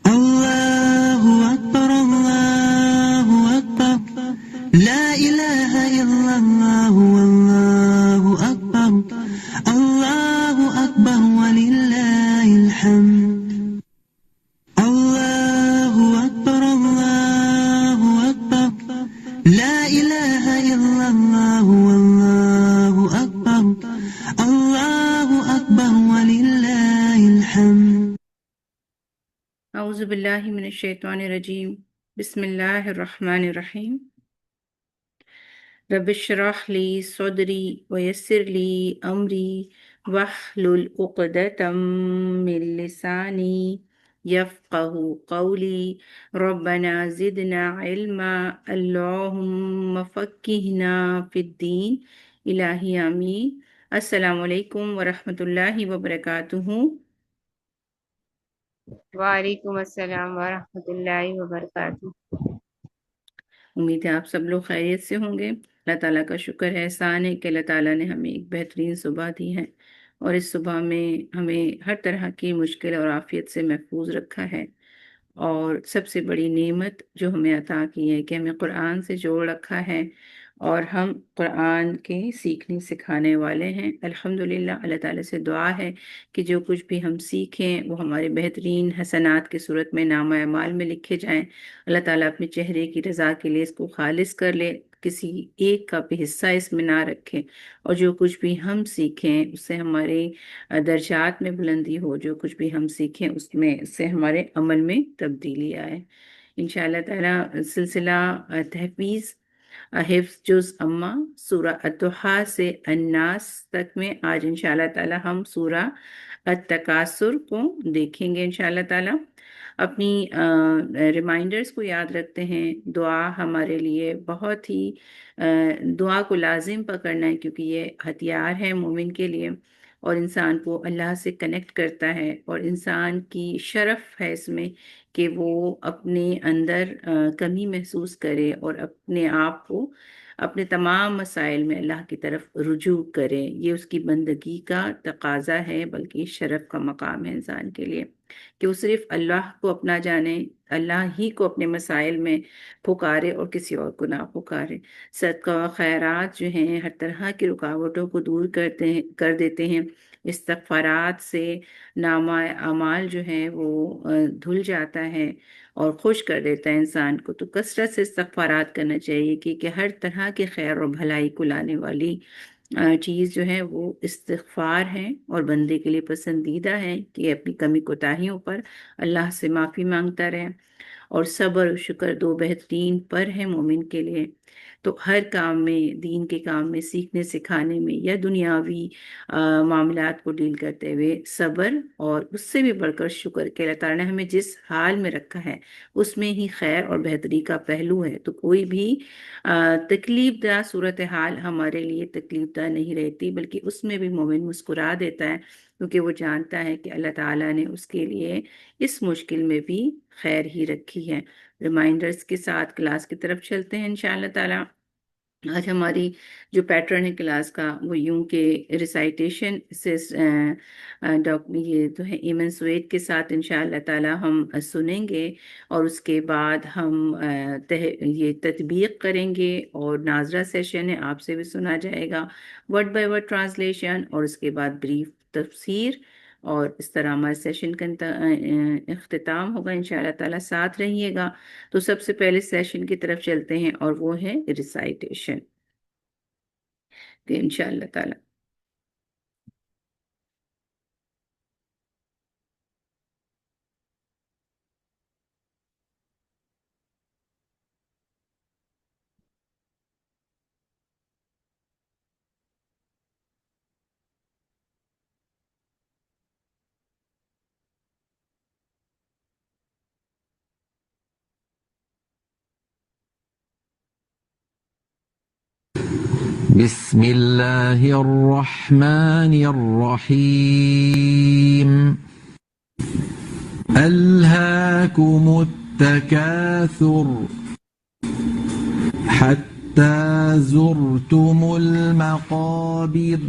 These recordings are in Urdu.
الله أكبر الله أكبر لا إله إلا الله والله أكبر الله أكبر ولله الحمد الله أكبر الله أكبر لا إله إلا الله والله أكبر الله أكبر ولله الحمد اعوذ باللہ من الشیطان الرجیم بسم اللہ الرحمن الرحیم رب اشرح لی صدری ویسر لی امری واحلل عقدۃ من لسانی یفقہ قولی ربنا زدنا علما اللہم فقہنا فی الدین الہی آمین۔ السلام علیکم ورحمۃ اللہ وبرکاتہ۔ وعلیکم السلام ورحمۃ اللہ وبرکاتہ۔ امید ہے آپ سب لوگ خیریت سے ہوں گے۔ اللہ تعالیٰ کا شکر ہے، احسان ہے کہ اللہ تعالیٰ نے ہمیں ایک بہترین صبح دی ہے اور اس صبح میں ہمیں ہر طرح کی مشکل اور عافیت سے محفوظ رکھا ہے، اور سب سے بڑی نعمت جو ہمیں عطا کی ہے کہ ہمیں قرآن سے جوڑ رکھا ہے اور ہم قرآن کے سیکھنے سکھانے والے ہیں۔ الحمدللہ اللہ تعالیٰ سے دعا ہے کہ جو کچھ بھی ہم سیکھیں وہ ہمارے بہترین حسنات کی صورت میں نامہ اعمال میں لکھے جائیں۔ اللہ تعالیٰ اپنے چہرے کی رضا کے لیے اس کو خالص کر لے، کسی ایک کا بھی حصہ اس میں نہ رکھے، اور جو کچھ بھی ہم سیکھیں اس سے ہمارے درجات میں بلندی ہو، جو کچھ بھی ہم سیکھیں اس سے ہمارے عمل میں تبدیلی آئے۔ انشاءاللہ تعالیٰ سلسلہ تحفیظ حفظ جز اما سورہ الضحیٰ سے الناس تک میں آج انشاءاللہ تعالی ہم سورہ التکاثر کو دیکھیں گے انشاءاللہ تعالی۔ اپنی ریمائنڈرز کو یاد رکھتے ہیں، دعا ہمارے لیے بہت ہی دعا کو لازم پکڑنا ہے، کیونکہ یہ ہتھیار ہے مومن کے لیے اور انسان کو اللہ سے کنیکٹ کرتا ہے، اور انسان کی شرف ہے اس میں کہ وہ اپنے اندر کمی محسوس کرے اور اپنے آپ کو اپنے تمام مسائل میں اللہ کی طرف رجوع کرے۔ یہ اس کی بندگی کا تقاضا ہے، بلکہ شرف کا مقام ہے انسان کے لیے کہ وہ صرف اللہ کو اپنا جانے، اللہ ہی کو اپنے مسائل میں پکارے اور کسی اور کو نہ پکارے۔ صدقہ و خیرات جو ہیں ہر طرح کی رکاوٹوں کو دور کر دیتے ہیں۔ استغفارات سے نامہ اعمال جو ہے وہ دھل جاتا ہے اور خوش کر دیتا ہے انسان کو۔ تو کثرت سے استغفارات کرنا چاہیے کہ ہر طرح کے خیر اور بھلائی کو لانے والی چیز جو ہے وہ استغفار ہے، اور بندے کے لیے پسندیدہ ہے کہ اپنی کمی کوتاہیوں پر اللہ سے معافی مانگتا رہے، اور صبر و شکر دو بہترین پر ہیں مومن کے لیے۔ تو ہر کام میں، دین کے کام میں، سیکھنے سکھانے میں یا دنیاوی معاملات کو ڈیل کرتے ہوئے صبر اور اس سے بھی بڑھ کر شکر کہ اللہ تعالیٰ نے ہمیں جس حال میں رکھا ہے اس میں ہی خیر اور بہتری کا پہلو ہے۔ تو کوئی بھی تکلیف دہ صورتحال ہمارے لیے تکلیف دہ نہیں رہتی، بلکہ اس میں بھی مومن مسکرا دیتا ہے، کیونکہ وہ جانتا ہے کہ اللہ تعالیٰ نے اس کے لیے اس مشکل میں بھی خیر ہی رکھی ہے۔ ریمائنڈرز کے ساتھ کلاس کی طرف چلتے ہیں انشاءاللہ تعالیٰ۔ آج ہماری جو پیٹرن ہے کلاس کا وہ یوں کہ ریسائٹیشن سے یہ تو ہے ایمن سویٹ کے ساتھ انشاءاللہ تعالیٰ ہم سنیں گے، اور اس کے بعد ہم یہ تطبیق کریں گے، اور ناظرہ سیشن ہے، آپ سے بھی سنا جائے گا ورڈ بائی ورڈ ٹرانسلیشن، اور اس کے بعد بریف تفسیر، اور اس طرح ہمارے سیشن کا اختتام ہوگا انشاءاللہ تعالیٰ۔ ساتھ رہیے گا۔ تو سب سے پہلے سیشن کی طرف چلتے ہیں، اور وہ ہے ریسائٹیشن کہ انشاءاللہ تعالیٰ۔ بسم الله الرحمن الرحيم ألهاكم التكاثر حتى زرتم المقابر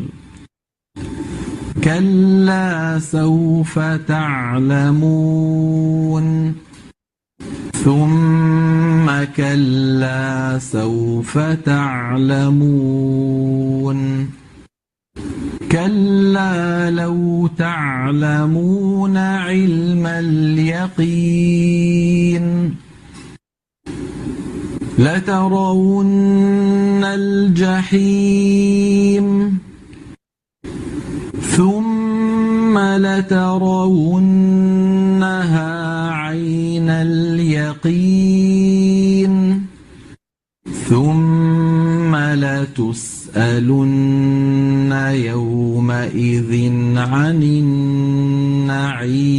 كلا سوف تعلمون ثم كلا سوف تعلمون كلا لو تعلمون علم اليقين لترون الجحيم ثم لترونها عين اليقين ثم لتسألن يومئذ عن النعيم.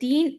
3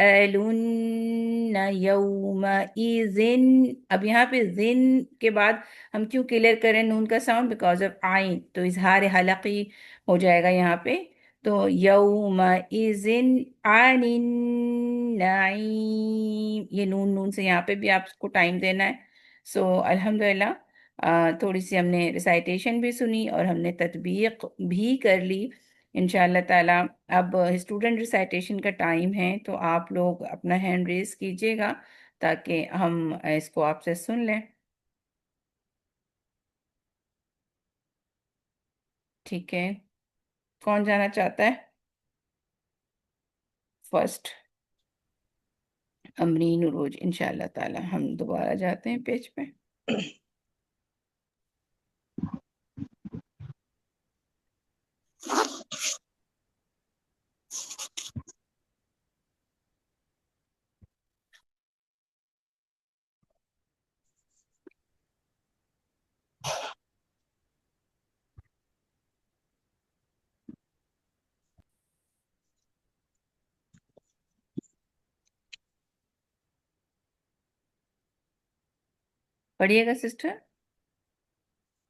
تسألن يومئذ. اب یہاں پہ زن کے بعد ہم کیوں کلیئر کریں نون کا ساؤنڈ؟ بیکاز آف آئین، تو اظہار حلقی ہو جائے گا یہاں پہ. تو یومئذ عن النعیم، یہ نون نون سے یہاں پہ بھی آپ کو ٹائم دینا ہے. سو الحمدللہ تھوڑی سی ہم نے ریسائٹیشن بھی سنی اور ہم نے تطبیق بھی کر لی انشاءاللہ تعالی. اب اسٹوڈنٹ ریسائٹیشن کا ٹائم ہے، تو آپ لوگ اپنا ہینڈ ریز کیجئے گا تاکہ ہم اس کو آپ سے سن لیں. ٹھیک ہے، کون جانا چاہتا ہے فرسٹ؟ امرین عروج. انشاءاللہ تعالی ہم دوبارہ جاتے ہیں پیج پہ. پڑھیے گا سسٹر.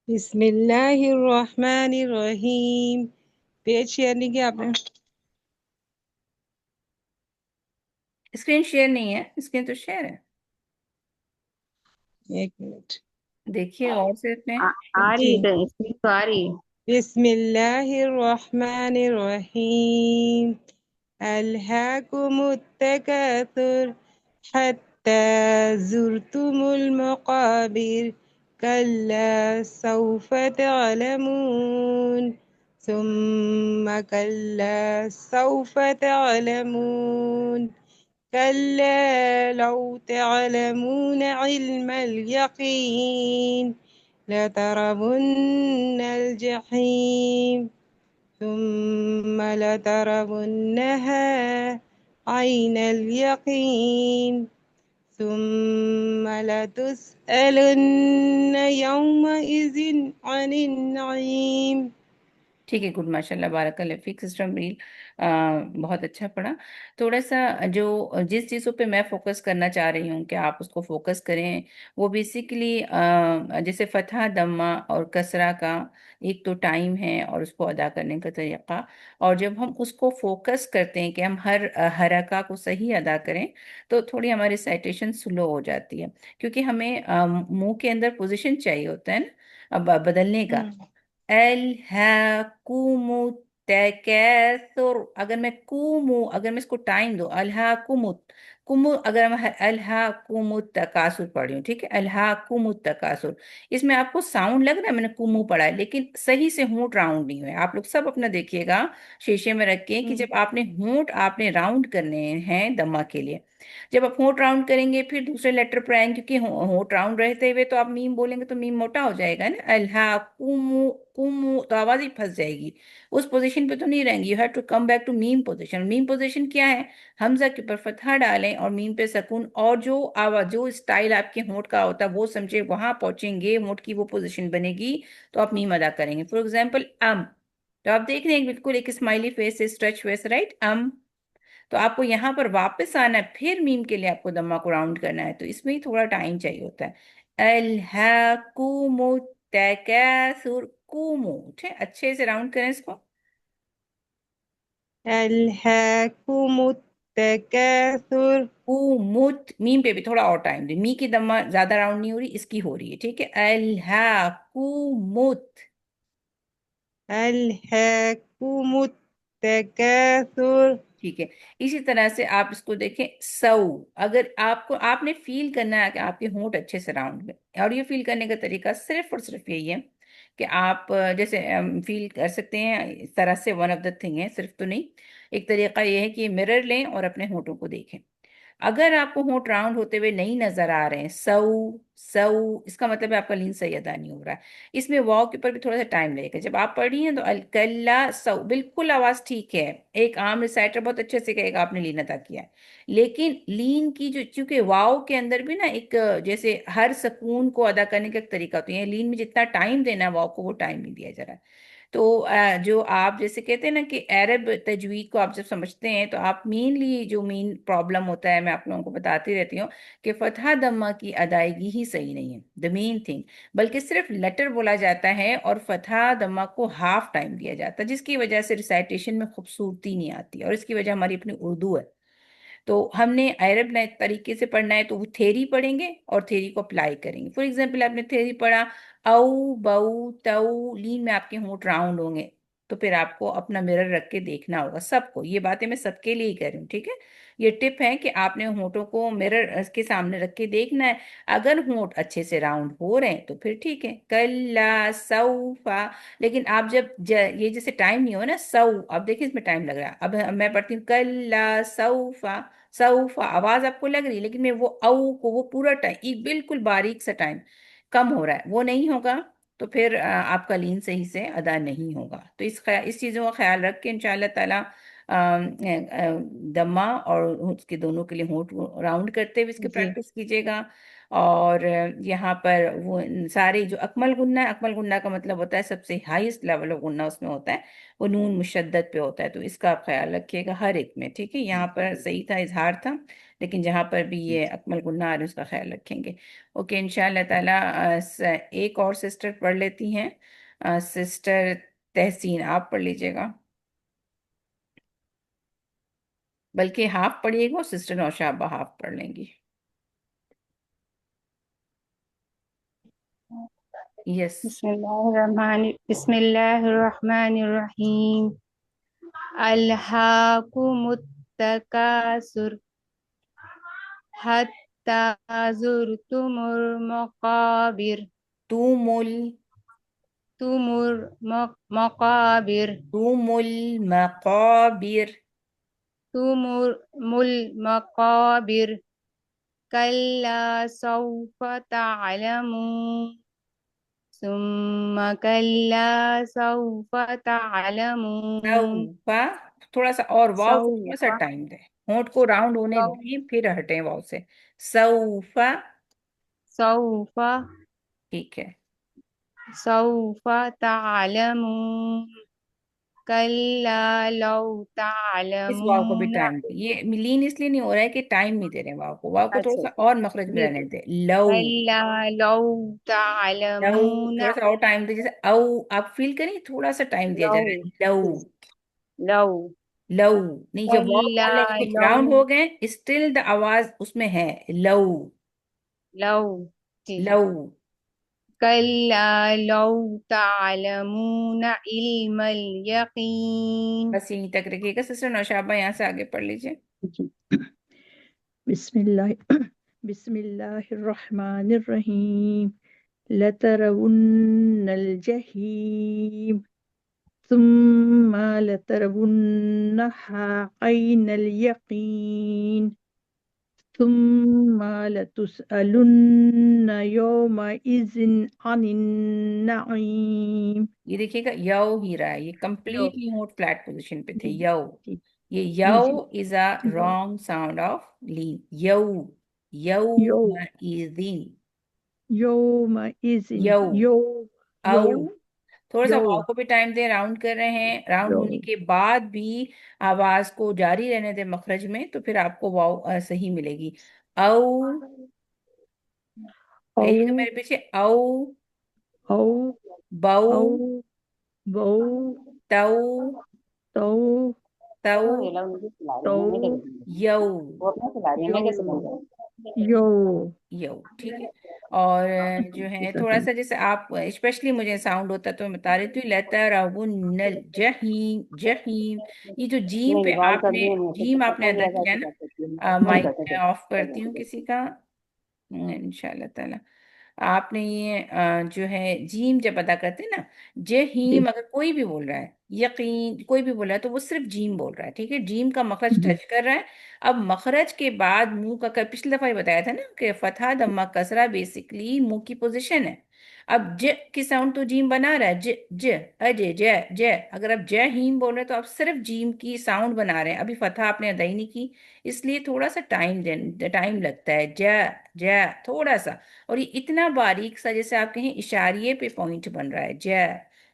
بسم اللہ الرحمن الرحیم. پیج شیئر نہیں کیا آپ نے؟ اسکرین شیئر نہیں ہے، اسکرین تو شیئر ہے. ایک منٹ دیکھیے اور سے اپنے. آ رہی ہے اس میں تو آ رہی ہے. بسم اللہ الرحمن الرحیم. الہاکم التکاثر حتی زرتم المقابر کلا سوف تعلمون ثم کلا سوف تعلمون كلا لو تعلمون علم اليقين لترون الجحيم ثم لترونها عين اليقين ثم لتسألن يومئذ عن النعيم. ٹھیک ہے، گڈ، ماشاء اللہ، بارک اللہ فیک سسٹر میل. بہت اچھا پڑھا. تھوڑا سا جس چیزوں پہ میں فوکس کرنا چاہ رہی ہوں کہ آپ اس کو فوکس کریں، وہ بیسیکلی جیسے فتحہ دمہ اور کسرہ کا ایک تو ٹائم ہے اور اس کو ادا کرنے کا طریقہ، اور جب ہم اس کو فوکس کرتے ہیں کہ ہم ہر حرکہ کو صحیح ادا کریں تو تھوڑی ہماری سائٹیشن سلو ہو جاتی ہے، کیونکہ ہمیں منہ کے اندر پوزیشن چاہیے ہوتا ہے نا اب بدلنے کا. الہاکم التکاثر، اگر میں اس کو ٹائم دو، اگر میں الہاکم التکاثر پڑھ رہی ہوں، ٹھیک ہے، الہاکم التکاثر، اس میں آپ کو ساؤنڈ لگ رہا ہے میں نے کومو پڑھا ہے، لیکن صحیح سے ہونٹ راؤنڈ نہیں ہوئے. آپ لوگ سب اپنا دیکھیے گا شیشے میں رکھ کے کہ جب آپ نے راؤنڈ کرنے ہیں دمہ کے لیے، جب آپ ہونٹ راؤنڈ کریں گے پھر دوسرے لیٹر پر آئیں، کیونکہ ہونٹ راؤنڈ رہتے ہوئے تو آپ میم بولیں گے تو میم موٹا ہو جائے گا نا. کمو تو آواز ہی پھنس جائے گی، اس پوزیشن پہ تو نہیں رہیں گی. You have to come back to mean position. Mean position کیا ہے؟ حمزہ کے اوپر فتحہ ڈالیں اور میم پہ سکون، اور جو آواز جو اسٹائل آپ کے ہونٹ کا ہوتا ہے وہ سمجھے، وہاں پہنچیں گے، ہونٹ کی وہ پوزیشن بنے گی تو آپ میم ادا کریں گے. فار ایگزامپل تو آپ دیکھ رہے ہیں بالکل ایک اسمائلی فیس سے اسٹریچ فیس، رائٹ، تو آپ کو یہاں پر واپس آنا ہے، پھر میم کے لیے آپ کو دمہ کو راؤنڈ کرنا ہے، تو اس میں ہی تھوڑا ٹائم چاہیے ہوتا ہے. الہاکم التکاثر، کومو، ٹھیک، اچھے سے راؤنڈ کریں اس کو. الہاکم التکاثر. کومت، میم پہ بھی تھوڑا اور ٹائم دیں، می کی دمہ زیادہ راؤنڈ نہیں ہو رہی، اس کی ہو رہی ہے، ٹھیک ہے. الہاکمت. الہاکم التکاثر. ٹھیک ہے، اسی طرح سے آپ اس کو دیکھیں اگر آپ نے فیل کرنا ہے کہ آپ کے ہونٹ اچھے سے راؤنڈ میں، اور یہ فیل کرنے کا طریقہ صرف اور صرف یہی ہے کہ آپ جیسے فیل کر سکتے ہیں اس طرح سے، ون آف دا تھنگ ہے، صرف تو نہیں، ایک طریقہ یہ ہے کہ مرر لیں اور اپنے ہونٹوں کو دیکھیں. اگر آپ کو ہونٹ راؤنڈ ہوتے ہوئے نہیں نظر آ رہے ہیں، سو اس کا مطلب ہے آپ کا لین صحیح ادا نہیں ہو رہا ہے. اس میں واو کے اوپر بھی تھوڑا سا ٹائم لگے گا. جب آپ پڑھ رہی ہیں تو الکلا سو بالکل آواز ٹھیک ہے، ایک عام ریسائٹر بہت اچھے سے کہے گا آپ نے لین ادا کیا ہے، لیکن لین کی چونکہ واو کے اندر بھی نا ایک جیسے ہر سکون کو ادا کرنے کا ایک طریقہ ہوتا ہے، لین میں جتنا ٹائم دینا ہے واو کو وہ ٹائم نہیں دیا جا رہا ہے. تو جو آپ جیسے کہتے ہیں نا کہ عرب تجوید کو آپ جب سمجھتے ہیں تو آپ مینلی جو مین پرابلم ہوتا ہے، میں آپ لوگوں کو بتاتی رہتی ہوں کہ فتح دمہ کی ادائیگی ہی صحیح نہیں ہے، دا مین تھنگ، بلکہ صرف لیٹر بولا جاتا ہے اور فتح دمہ کو ہاف ٹائم دیا جاتا ہے، جس کی وجہ سے ریسائٹیشن میں خوبصورتی نہیں آتی، اور اس کی وجہ ہماری اپنی اردو ہے۔ تو ہم نے عرب نئے طریقے سے پڑھنا ہے تو وہ تھیری پڑھیں گے اور تھیری کو اپلائی کریں گے۔ فار ایگزامپل آپ نے تھیری پڑھا او بو تو لین میں آپ کے ہونٹ راؤنڈ ہوں گے، تو پھر آپ کو اپنا مرر رکھ کے دیکھنا ہوگا، سب کو، یہ باتیں میں سب کے لیے ہی کر رہی ہوں، ٹھیک ہے؟ یہ ٹپ ہے کہ آپ نے ہونٹوں کو مرر کے سامنے رکھ کے دیکھنا ہے، اگر ہونٹ اچھے سے راؤنڈ ہو رہے ہیں تو پھر ٹھیک ہے، کلا سوفا۔ لیکن آپ جب یہ جیسے ٹائم نہیں ہو نا، سو، اب دیکھیں اس میں ٹائم لگ رہا ہے، اب میں پڑھتی ہوں کلا سوفا، سوفا آواز آپ کو لگ رہی ہے، لیکن میں وہ او کو وہ پورا ٹائم، ایک بالکل باریک سا ٹائم کم ہو رہا ہے، وہ نہیں ہوگا تو پھر آپ کا لین صحیح سے ادا نہیں ہوگا۔ تو اس چیزوں کا خیال رکھ کے انشاءاللہ تعالی دمہ اور اس کے دونوں کے لیے ہونٹ راؤنڈ کرتے ہوئے اس کی جی پریکٹس کیجیے گا۔ اور یہاں پر وہ سارے جو اکمل غنہ ہے، اکمل غنہ کا مطلب ہوتا ہے سب سے ہائیسٹ لیول آف غنہ اس میں ہوتا ہے، وہ نون مشدد پہ ہوتا ہے، تو اس کا آپ خیال رکھیے گا ہر ایک میں، ٹھیک ہے؟ یہاں پر صحیح تھا، اظہار تھا، لیکن جہاں پر بھی یہ اکمل غنہ آ رہے ہیں اس کا خیال رکھیں گے۔ اوکے، انشاءاللہ تعالی ایک اور سسٹر پڑھ لیتی ہیں، سسٹر تحسین آپ پڑھ لیجیے گا، بلکہ ہاف پڑھیے گا اور سسٹر نوشابہ ہاف پڑھ لیں گی۔ یس۔ بسم اللہ الرحمن الرحیم۔ الہاکم التکاثر حتی زرتم المقابر مقابر توم المقابر المقابر کلا سوف تعلمون ثم کلا سوف تعلمون سوفا، تھوڑا سا اور واؤ کو تھوڑا سا سوف ٹائم دیں، ہونٹ کو راؤنڈ ہونے دیں پھر ہٹیں واؤ سے، سوفا، سوف ٹھیک ہے۔ سوف تعلمون کلا لو اس واو کو بھی تعلمون ٹائم دیں، یہ لین اس لیے نہیں ہو رہا ہے کہ ٹائم نہیں دے رہے واو کو، واو کو تھوڑا اچھا سا اچھا اور مخرج میں جی رہنے جی دیں، لو، کلا لو لو، تعلمون تھوڑا سا اور ٹائم دیں، جیسے او آپ فیل کریں تھوڑا سا ٹائم دیا جا لو رہا ہے، لو، لو لو، نہیں جب واو کلا والے لو راؤنڈ ہو گئے اسٹل دا آواز اس میں ہے، لو، لو جی جی لو، کلا لو تعلمون علم الیقین بس یہیں تک رکھیے گا۔ سسٹر نوشابہ یہاں سے آگے پڑھ لیجیے۔ جی بسم اللہ بسم اللہ الرحمن الرحیم لترون الجحیم ثم لترونها عین الیقین ثم لتسألن یومئذ عن النعیم۔ یہ دیکھیے گا یو ہی رہا ہے، یہ یو کمپلیٹلی ہونٹ فلیٹ پوزیشن پہ تھے، جی یو، جی یہ جی یو جی از اے یو رانگ ساؤنڈ آف لین، یو، یو یو مئذین، یومئذ یو، یو او، یو تھوڑا سا یو واو کو بھی ٹائم دیں، راؤنڈ کر رہے ہیں، راؤنڈ یو ہونے کے بعد بھی آواز کو جاری رہنے دیں مخرج میں، تو پھر آپ کو واو صحیح ملے گی، او، او کہیے گا میرے پیچھے، او، او بو، او بو تو، تو تو، تو یو، یو یو یو، ٹھیک ہے۔ اور جو ہے تھوڑا سا جیسے آپ اسپیشلی مجھے ساؤنڈ ہوتا ہے تو میں بتا رہی تھی، لترون الجحیم، جحیم، یہ جو جیم پہ آپ نے جیم آپ نے ادا کیا نا، مائک میں آف کرتی ہوں کسی کا انشاءاللہ تعالی، آپ نے یہ جو ہے جیم جب ادا کرتے ہیں نا، جی جہیم اگر کوئی بھی بول رہا ہے، یقین کوئی بھی بول رہا ہے تو وہ صرف جیم بول رہا ہے، ٹھیک ہے؟ جیم کا مخرج جی ٹچ کر رہا ہے، اب مخرج کے بعد منہ کا پچھلی دفعہ یہ بتایا تھا نا کہ فتحہ دمہ کسرہ بیسکلی منہ کی پوزیشن ہے، اب ج کی ساؤنڈ تو جیم بنا رہا ہے، ج ج اجے ج ج، اگر آپ ج ہیم بول رہے ہیں تو آپ صرف جیم کی ساؤنڈ بنا رہے ہیں، ابھی فتحہ آپ نے ادا ہی نہیں کی، اس لیے تھوڑا سا ٹائم لگتا ہے، ج ج تھوڑا سا، اور یہ اتنا باریک سا جیسے آپ کہیں اشاریے پہ پوائنٹ بن رہا ہے، ج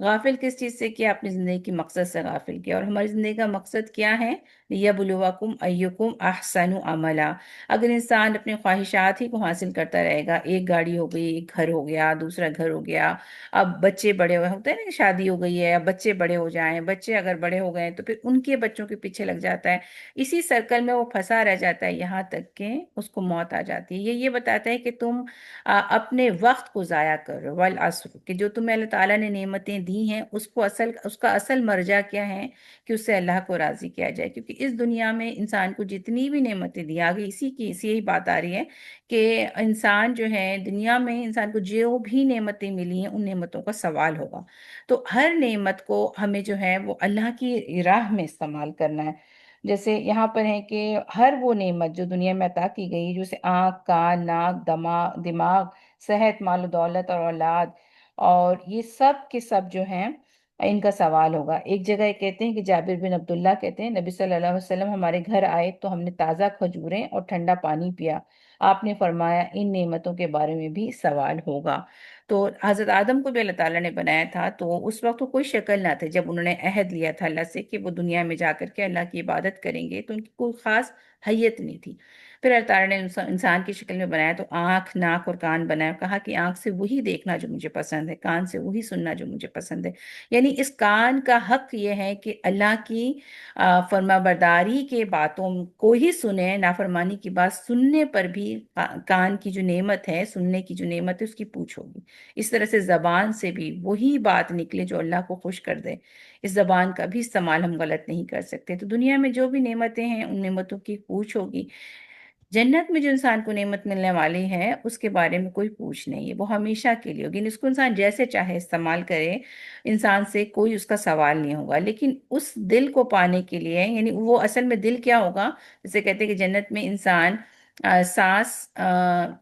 غافل کس چیز سے کیا؟ اپنی زندگی کی مقصد سے غافل کیا. اور ہماری زندگی کا مقصد کیا ہے؟ لیبلوکم ایکم احسن عملا. اگر انسان اپنی خواہشات ہی کو حاصل کرتا رہے گا، ایک گاڑی ہو گئی، ایک گھر ہو گیا، دوسرا گھر ہو گیا، اب بچے بڑے ہوئے ہوتے ہیں نا، شادی ہو گئی ہے، اب بچے بڑے ہو جائیں، بچے اگر بڑے ہو گئے تو پھر ان کے بچوں کے پیچھے لگ جاتا ہے، اسی سرکل میں وہ پھنسا رہ جاتا ہے یہاں تک کہ اس کو موت آ جاتی ہے. یہ بتاتا ہے کہ تم اپنے وقت کو ضائع کر رہے ہو. والعصر، کہ جو تمہیں اللہ تعالیٰ نے نعمتیں دی ہیں اس کا اصل مرجع کیا ہے؟ کہ اس سے اللہ کو راضی کیا جائے. کیونکہ اس دنیا میں انسان کو جتنی بھی نعمتیں دی، آگے اسی یہی بات آ رہی ہے کہ انسان جو ہے دنیا میں، انسان کو جو بھی نعمتیں ملی ہیں ان نعمتوں کا سوال ہوگا. تو ہر نعمت کو ہمیں جو ہے وہ اللہ کی راہ میں استعمال کرنا ہے. جیسے یہاں پر ہے کہ ہر وہ نعمت جو دنیا میں عطا کی گئی، جیسے آنکھ، کان، ناک، دماغ، صحت، مال و دولت اور اولاد، اور یہ سب کے سب جو ہیں ان کا سوال ہوگا. ایک جگہ یہ کہتے ہیں کہ جابر بن عبداللہ کہتے ہیں نبی صلی اللہ علیہ وسلم ہمارے گھر آئے تو ہم نے تازہ کھجوریں اور ٹھنڈا پانی پیا. آپ نے فرمایا ان نعمتوں کے بارے میں بھی سوال ہوگا. تو حضرت آدم کو بھی اللہ تعالیٰ نے بنایا تھا، تو اس وقت تو کوئی شکل نہ تھے جب انہوں نے عہد لیا تھا اللہ سے کہ وہ دنیا میں جا کر کے اللہ کی عبادت کریں گے، تو ان کی کوئی خاص حیت نہیں تھی. پھر اللہ تعالیٰ نے انسان کی شکل میں بنایا تو آنکھ، ناک اور کان بنایا. کہا کہ آنکھ سے وہی دیکھنا جو مجھے پسند ہے، کان سے وہی سننا جو مجھے پسند ہے. یعنی اس کان کا حق یہ ہے کہ اللہ کی فرما برداری کے باتوں کو ہی سنے، نافرمانی کی بات سننے پر بھی کان کی جو نعمت ہے، سننے کی جو نعمت ہے، اس کی پوچھ ہوگی. اس طرح سے زبان سے بھی وہی بات نکلے جو اللہ کو خوش کر دے. اس زبان کا بھی استعمال ہم غلط نہیں کر سکتے. تو دنیا میں جو بھی نعمتیں ہیں ان نعمتوں کی پوچھ ہوگی. جنت میں جو انسان کو نعمت ملنے والی ہے اس کے بارے میں کوئی پوچھ نہیں ہے، وہ ہمیشہ کے لیے ہوگی. اس کو انسان جیسے چاہے استعمال کرے، انسان سے کوئی اس کا سوال نہیں ہوگا. لیکن اس دل کو پانے کے لیے، یعنی وہ اصل میں دل کیا ہوگا؟ جیسے کہتے ہیں کہ جنت میں انسان سانس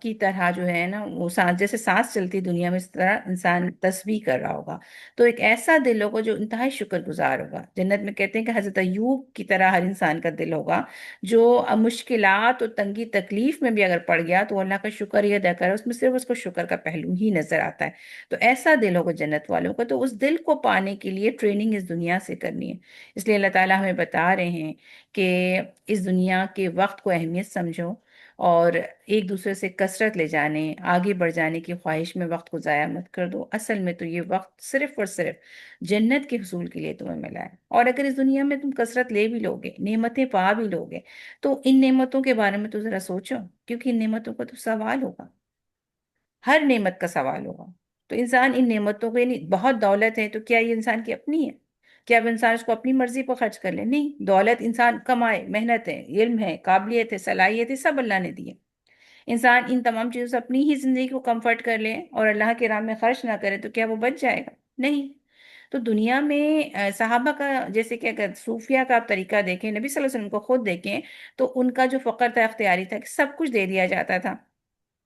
کی طرح جو ہے نا، وہ سانس جیسے سانس چلتی دنیا میں، اس طرح انسان تسبیح کر رہا ہوگا. تو ایک ایسا دل ہوگا جو انتہائی شکر گزار ہوگا. جنت میں کہتے ہیں کہ حضرت ایوب کی طرح ہر انسان کا دل ہوگا جو مشکلات اور تنگی تکلیف میں بھی اگر پڑ گیا تو اللہ کا شکر ہی ادا کرے، اس میں صرف اس کو شکر کا پہلو ہی نظر آتا ہے. تو ایسا دل ہوگا جنت والوں کا. تو اس دل کو پانے کے لیے ٹریننگ اس دنیا سے کرنی ہے. اس لیے اللہ تعالیٰ ہمیں بتا رہے ہیں کہ اس دنیا کے وقت کو اہمیت سمجھو، اور ایک دوسرے سے کثرت لے جانے، آگے بڑھ جانے کی خواہش میں وقت کو ضائع مت کر دو. اصل میں تو یہ وقت صرف اور صرف جنت کے حصول کے لیے تمہیں ملا ہے. اور اگر اس دنیا میں تم کثرت لے بھی لوگے، نعمتیں پا بھی لوگے، تو ان نعمتوں کے بارے میں تو ذرا سوچو، کیونکہ ان نعمتوں کا تو سوال ہوگا، ہر نعمت کا سوال ہوگا. تو انسان ان نعمتوں کو، یعنی بہت دولت ہے تو کیا یہ انسان کی اپنی ہے؟ کیا اب انسان اس کو اپنی مرضی پر خرچ کر لے؟ نہیں. دولت انسان کمائے، محنت ہے، علم ہے، قابلیت ہے، صلاحیت ہے، سب اللہ نے دی ہے. انسان ان تمام چیزوں سے اپنی ہی زندگی کو کمفرٹ کر لے اور اللہ کے راہ میں خرچ نہ کرے تو کیا وہ بچ جائے گا؟ نہیں. تو دنیا میں صحابہ کا، جیسے کہ اگر صوفیہ کا آپ طریقہ دیکھیں، نبی صلی اللہ علیہ وسلم کو خود دیکھیں، تو ان کا جو فقر تھا اختیاری تھا کہ سب کچھ دے دیا جاتا تھا.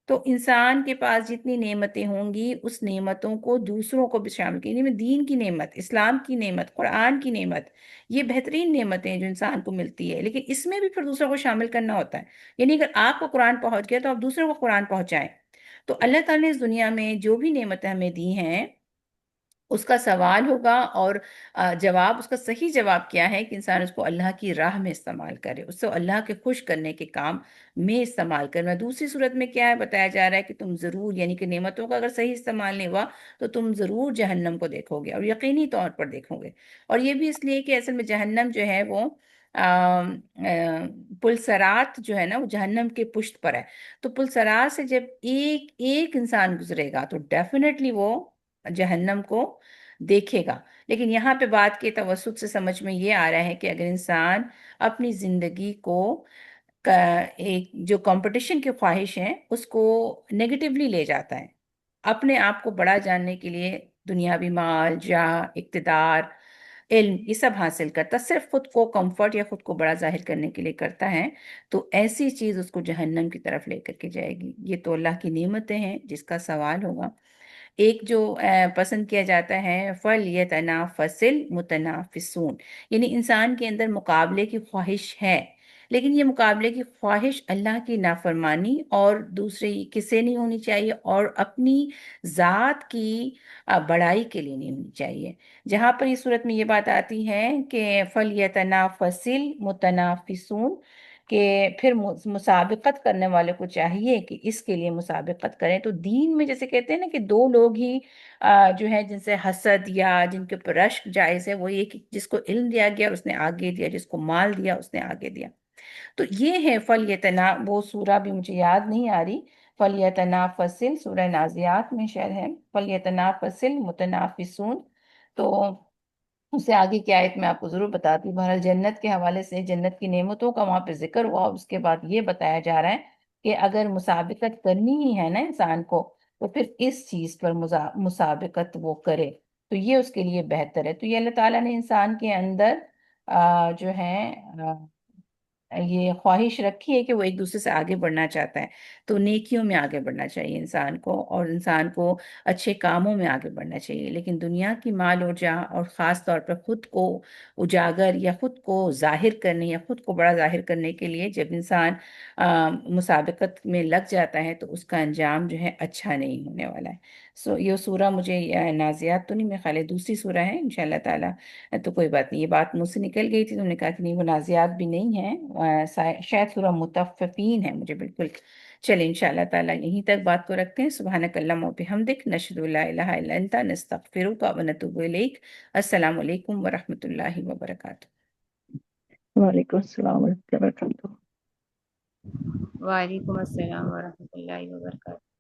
تو انسان کے پاس جتنی نعمتیں ہوں گی اس نعمتوں کو دوسروں کو بھی شامل کریں. دین کی نعمت، اسلام کی نعمت، قرآن کی نعمت، یہ بہترین نعمتیں ہیں جو انسان کو ملتی ہے، لیکن اس میں بھی پھر دوسروں کو شامل کرنا ہوتا ہے. یعنی اگر آپ کو قرآن پہنچ گیا تو آپ دوسروں کو قرآن پہنچائیں. تو اللہ تعالیٰ نے اس دنیا میں جو بھی نعمتیں ہمیں دی ہیں اس کا سوال ہوگا، اور جواب، اس کا صحیح جواب کیا ہے کہ انسان اس کو اللہ کی راہ میں استعمال کرے، اس سے اللہ کے خوش کرنے کے کام میں استعمال کرنا. دوسری صورت میں کیا ہے بتایا جا رہا ہے کہ تم ضرور، یعنی کہ نعمتوں کا اگر صحیح استعمال نہیں ہوا تو تم ضرور جہنم کو دیکھو گے، اور یقینی طور پر دیکھو گے. اور یہ بھی اس لیے کہ اصل میں جہنم جو ہے وہ پلسرات جو ہے نا، وہ جہنم کے پشت پر ہے. تو پلسرات سے جب ایک ایک انسان گزرے گا تو ڈیفینیٹلی وہ جہنم کو دیکھے گا. لیکن یہاں پہ بات کے توسط سے سمجھ میں یہ آ رہا ہے کہ اگر انسان اپنی زندگی کو ایک جو کمپٹیشن کی خواہش ہے اس کو نیگیٹیولی لے جاتا ہے، اپنے آپ کو بڑا جاننے کے لیے دنیاوی مال، جاہ، اقتدار، علم، یہ سب حاصل کرتا، صرف خود کو کمفرٹ یا خود کو بڑا ظاہر کرنے کے لیے کرتا ہے، تو ایسی چیز اس کو جہنم کی طرف لے کر کے جائے گی. یہ تو اللہ کی نعمتیں ہیں جس کا سوال ہوگا. ایک جو پسند کیا جاتا ہے فَلْيَتَنَافَسِ الْمُتَنَافِسُونَ، یعنی انسان کے اندر مقابلے کی خواہش ہے، لیکن یہ مقابلے کی خواہش اللہ کی نافرمانی اور دوسرے کسے نہیں ہونی چاہیے، اور اپنی ذات کی بڑائی کے لیے نہیں ہونی چاہیے۔ جہاں پر اس صورت میں یہ بات آتی ہے کہ فَلْيَتَنَافَسِ الْمُتَنَافِسُونَ، کہ پھر مسابقت کرنے والے کو چاہیے کہ اس کے لیے مسابقت کریں۔ تو دین میں جیسے کہتے ہیں نا کہ دو لوگ ہی جو ہے جن سے حسد یا جن کے اوپر رشک جائز ہے، وہ یہ کہ جس کو علم دیا گیا اس نے آگے دیا، جس کو مال دیا اس نے آگے دیا۔ تو یہ ہے فلیتنا، وہ سورہ بھی مجھے یاد نہیں آ رہی، فلیتنافسل، سورہ نازیات میں شاید ہے، فلیتنافسل متنافسون۔ تو اس سے آگے کی آیت میں آپ کو ضرور بتاتی ہوں۔ بہرحال جنت کے حوالے سے جنت کی نعمتوں کا وہاں پہ ذکر ہوا، اور اس کے بعد یہ بتایا جا رہا ہے کہ اگر مسابقت کرنی ہی ہے نا انسان کو، تو پھر اس چیز پر مسابقت وہ کرے، تو یہ اس کے لیے بہتر ہے۔ تو یہ اللہ تعالیٰ نے انسان کے اندر جو ہے یہ خواہش رکھی ہے کہ وہ ایک دوسرے سے آگے بڑھنا چاہتا ہے، تو نیکیوں میں آگے بڑھنا چاہیے انسان کو، اور انسان کو اچھے کاموں میں آگے بڑھنا چاہیے۔ لیکن دنیا کی مال و جاہ، اور خاص طور پر خود کو اجاگر یا خود کو ظاہر کرنے یا خود کو بڑا ظاہر کرنے کے لیے جب انسان مسابقت میں لگ جاتا ہے، تو اس کا انجام جو ہے اچھا نہیں ہونے والا ہے۔ یہ سورہ مجھے نازیات تو نہیں، میرے خیال ہے دوسری سورہ ہے انشاءاللہ تعالیٰ، تو کوئی بات نہیں، یہ بات مجھ سے نکل گئی تھی، تو نے کہا کہ نہیں وہ نازیات بھی نہیں ہے، شاید سورہ مطففین ہے، مجھے بالکل۔ چلیں انشاءاللہ تعالیٰ یہیں تک بات کو رکھتے ہیں۔ سبحانک اللہم و بحمدک، نشہد ان لا الہ الا انت، نستغفرک و نتوب الیک۔ السلام علیکم ورحمۃ اللہ وبرکاتہ۔ وعلیکم السلام ورحمۃ اللہ وبرکاتہ۔ وعلیکم السلام ورحمۃ اللہ وبرکاتہ۔